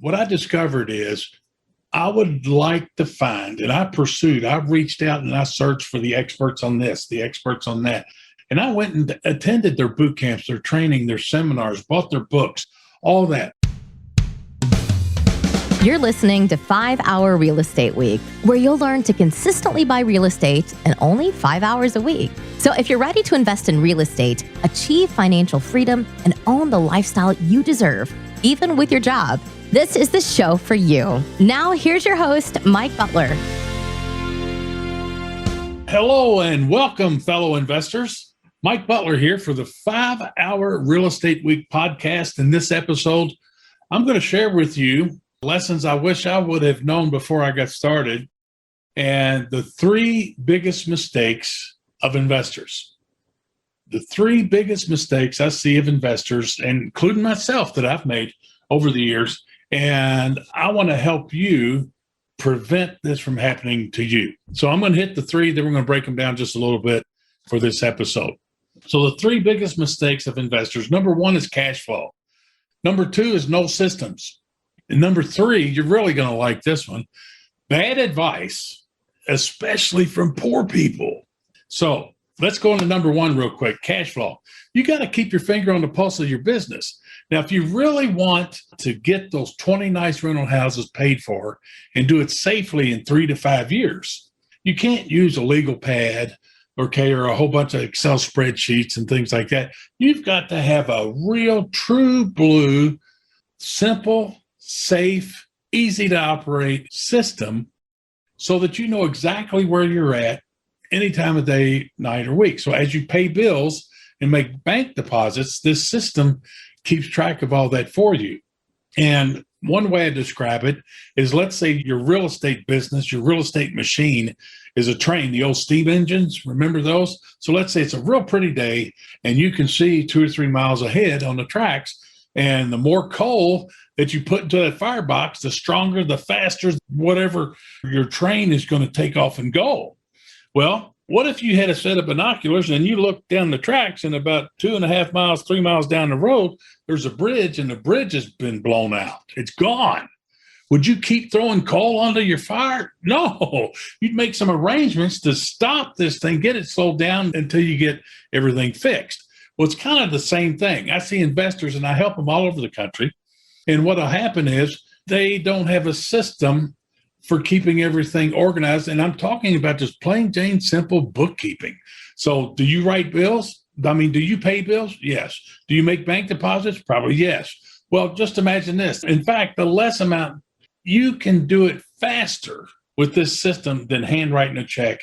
what I discovered is I would like to find, and I've reached out and I searched for the experts on this, the experts on that. And I went and attended their boot camps, their training, their seminars, bought their books, all that. You're listening to 5 Hour Real Estate Week, where you'll learn to consistently buy real estate in only 5 hours a week. So if you're ready to invest in real estate, achieve financial freedom, and own the lifestyle you deserve, even with your job, this is the show for you. Now, here's your host, Mike Butler. Hello and welcome, fellow investors. Mike Butler here for the 5 Hour Real Estate Week podcast. In this episode, I'm going to share with you lessons I wish I would have known before I got started, and the 3 biggest mistakes of investors. The 3 biggest mistakes I see of investors, including myself, that I've made over the years, and I want to help you prevent this from happening to you. So I'm going to hit the 3, then we're going to break them down just a little bit for this episode. So the 3 biggest mistakes of investors: number 1 is cash flow. Number 2 is no systems. And number 3, you're really going to like this one: bad advice, especially from poor people. So let's go into number 1 real quick: cash flow. You got to keep your finger on the pulse of your business. Now, if you really want to get those 20 nice rental houses paid for and do it safely in 3 to 5 years, you can't use a legal pad, okay, or a whole bunch of Excel spreadsheets and things like that. You've got to have a real, true blue, simple, safe, easy to operate system so that you know exactly where you're at any time of day, night, or week. So as you pay bills and make bank deposits, this system keeps track of all that for you. And one way I describe it is, let's say your real estate business, your real estate machine is a train, the old steam engines, remember those? So let's say it's a real pretty day and you can see 2 or 3 miles ahead on the tracks. And the more coal that you put into that firebox, the stronger, the faster, whatever your train is going to take off and go. Well, what if you had a set of binoculars and you look down the tracks, and about 2.5 miles, 3 miles down the road, there's a bridge and the bridge has been blown out. It's gone. Would you keep throwing coal onto your fire? No. You'd make some arrangements to stop this thing, get it slowed down until you get everything fixed. Well, it's kind of the same thing. I see investors and I help them all over the country. And what'll happen is they don't have a system for keeping everything organized. And I'm talking about just plain Jane simple bookkeeping. So do you write bills? Do you pay bills? Yes. Do you make bank deposits? Probably yes. Well, just imagine this. In fact, the less amount, you can do it faster with this system than handwriting a check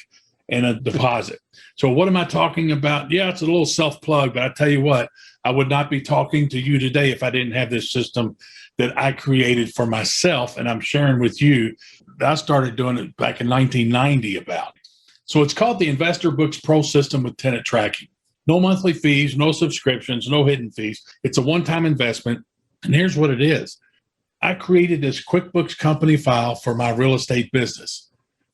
and a deposit. So what am I talking about? Yeah, it's a little self-plug, but I tell you what, I would not be talking to you today if I didn't have this system that I created for myself, and I'm sharing with you. I started doing it back in 1990 about. So it's called the Investor Books Pro System with tenant tracking. No monthly fees, no subscriptions, no hidden fees. It's a one-time investment, and here's what it is. I created this QuickBooks company file for my real estate business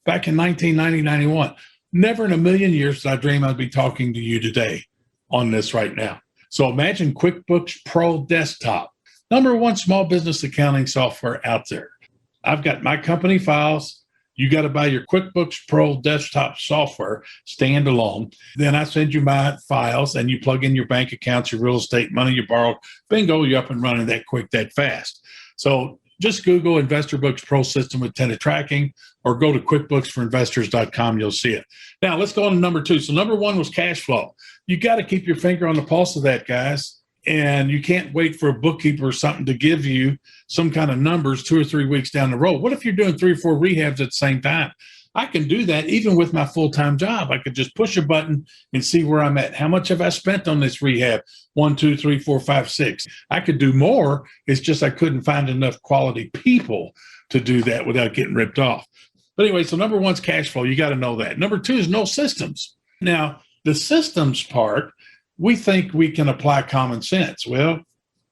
back in 1990-91. Never in a million years did I dream I'd be talking to you today on this right now. So imagine QuickBooks Pro Desktop, number 1 small business accounting software out there. I've got my company files. You got to buy your QuickBooks Pro Desktop software standalone. Then I send you my files and you plug in your bank accounts, your real estate money you borrowed. Bingo, you're up and running that quick, that fast. So just Google Investor Books Pro System with tenant tracking, or go to quickbooksforinvestors.com. You'll see it. Now let's go on to number 2. So number 1 was cash flow. You got to keep your finger on the pulse of that, guys. And you can't wait for a bookkeeper or something to give you some kind of numbers 2 or 3 weeks down the road. What if you're doing 3 or 4 rehabs at the same time? I can do that even with my full-time job. I could just push a button and see where I'm at. How much have I spent on this rehab? 1, 2, 3, 4, 5, 6. I could do more. It's just I couldn't find enough quality people to do that without getting ripped off. But anyway, so number 1's cash flow. You got to know that. Number 2 is no systems. Now, the systems part, we think we can apply common sense. Well,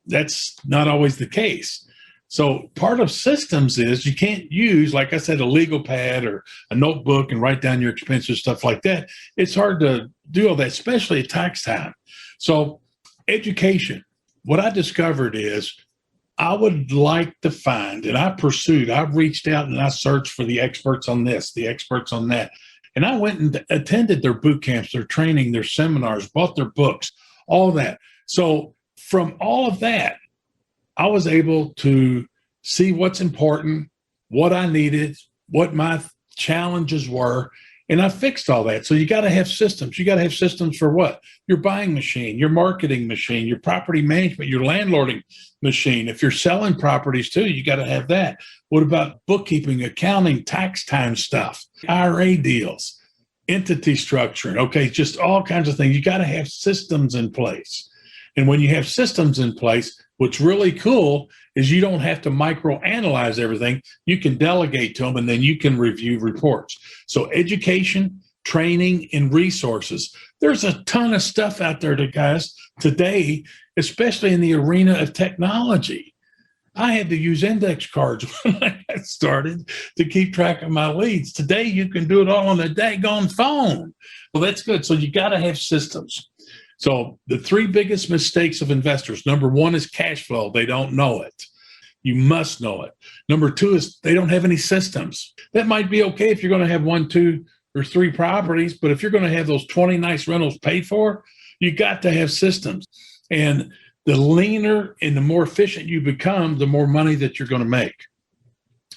that's not always the case. So part of systems is you can't use, like I said, a legal pad or a notebook and write down your expenses, stuff like that. It's hard to do all that, especially at tax time. So education. What I discovered is I would like to find, and I've reached out and I searched for the experts on this, the experts on that. And I went and attended their boot camps, their training, their seminars, bought their books, all that. So from all of that, I was able to see what's important, what I needed, what my challenges were, and I fixed all that. So you got to have systems. You got to have systems for what? Your buying machine, your marketing machine, your property management, your landlording machine. If you're selling properties too, you got to have that. What about bookkeeping, accounting, tax time stuff, IRA deals, entity structuring? Okay, just all kinds of things. You got to have systems in place. And when you have systems in place, what's really cool is you don't have to microanalyze everything. You can delegate to them, and then you can review reports. So education, training, and resources. There's a ton of stuff out there, guys, today, especially in the arena of technology. I had to use index cards when I got started to keep track of my leads. Today, you can do it all on a daggone phone. Well, that's good. So you got to have systems. So the three biggest mistakes of investors, number one is cash flow. They don't know it. You must know it. Number two is they don't have any systems. That might be okay if you're going to have 1, 2, or 3 properties, but if you're going to have those 20 nice rentals paid for, you got to have systems. And the leaner and the more efficient you become, the more money that you're going to make.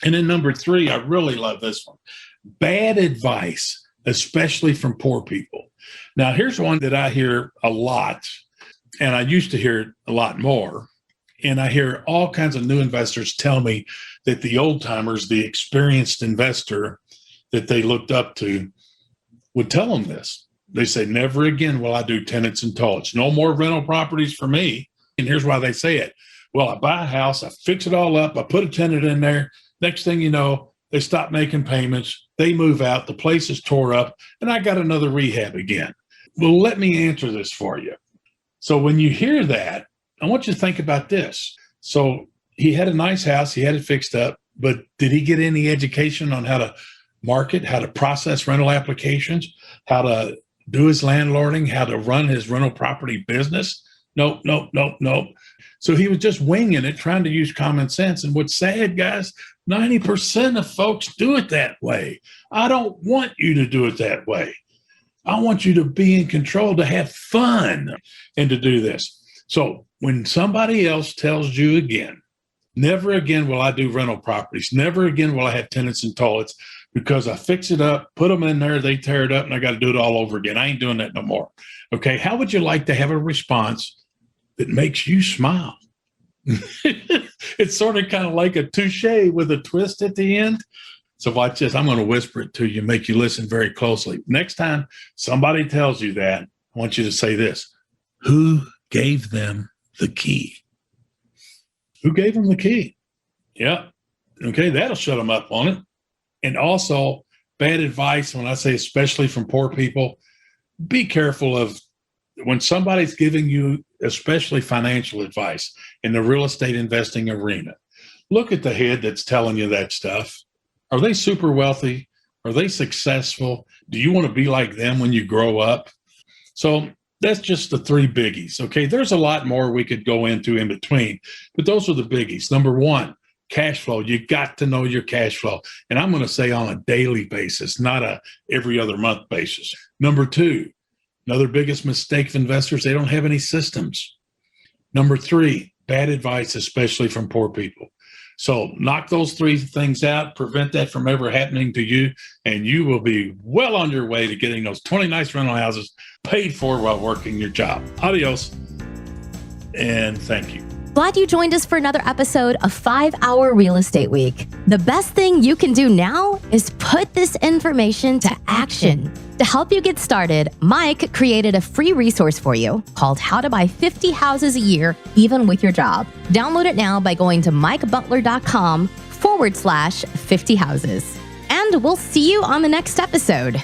And then number 3, I really love this one. Bad advice, especially from poor people. Now, here's one that I hear a lot, and I used to hear it a lot more. And I hear all kinds of new investors tell me that the old timers, the experienced investor that they looked up to, would tell them this. They say, never again will I do tenants and toilets. No more rental properties for me. And here's why they say it. Well, I buy a house, I fix it all up, I put a tenant in there. Next thing you know, they stop making payments, they move out, the place is tore up, and I got another rehab again. Well, let me answer this for you. So when you hear that, I want you to think about this. So he had a nice house, he had it fixed up, but did he get any education on how to market, how to process rental applications, how to do his landlording, how to run his rental property business? Nope. So he was just winging it, trying to use common sense. And what's sad, guys, 90% of folks do it that way. I don't want you to do it that way. I want you to be in control, to have fun, and to do this. So when somebody else tells you again, never again will I do rental properties, never again will I have tenants and toilets, because I fix it up, put them in there, they tear it up, and I got to do it all over again. I ain't doing that no more. Okay, how would you like to have a response that makes you smile? It's sort of kind of like a touche with a twist at the end. So watch this. I'm going to whisper it to you, make you listen very closely. Next time somebody tells you that, I want you to say this. Who gave them the key? Who gave them the key? Yeah. Okay, that'll shut them up on it. And also, bad advice, when I say especially from poor people, be careful of when somebody's giving you especially financial advice in the real estate investing arena. Look at the head that's telling you that stuff. Are they super wealthy? Are they successful? Do you want to be like them when you grow up? So that's just the 3 biggies. Okay, there's a lot more we could go into in between, but those are the biggies. Number 1, cash flow. You got to know your cash flow. And I'm going to say on a daily basis, not a every other month basis. Number 2, another biggest mistake of investors, they don't have any systems. Number 3, bad advice, especially from poor people. So knock those 3 things out, prevent that from ever happening to you, and you will be well on your way to getting those 20 nice rental houses paid for while working your job. Adios, and thank you. Glad you joined us for another episode of 5-Hour Real Estate Week. The best thing you can do now is put this information to action. To help you get started, Mike created a free resource for you called How to Buy 50 Houses a Year, Even with Your Job. Download it now by going to mikebutler.com/50 houses. And we'll see you on the next episode.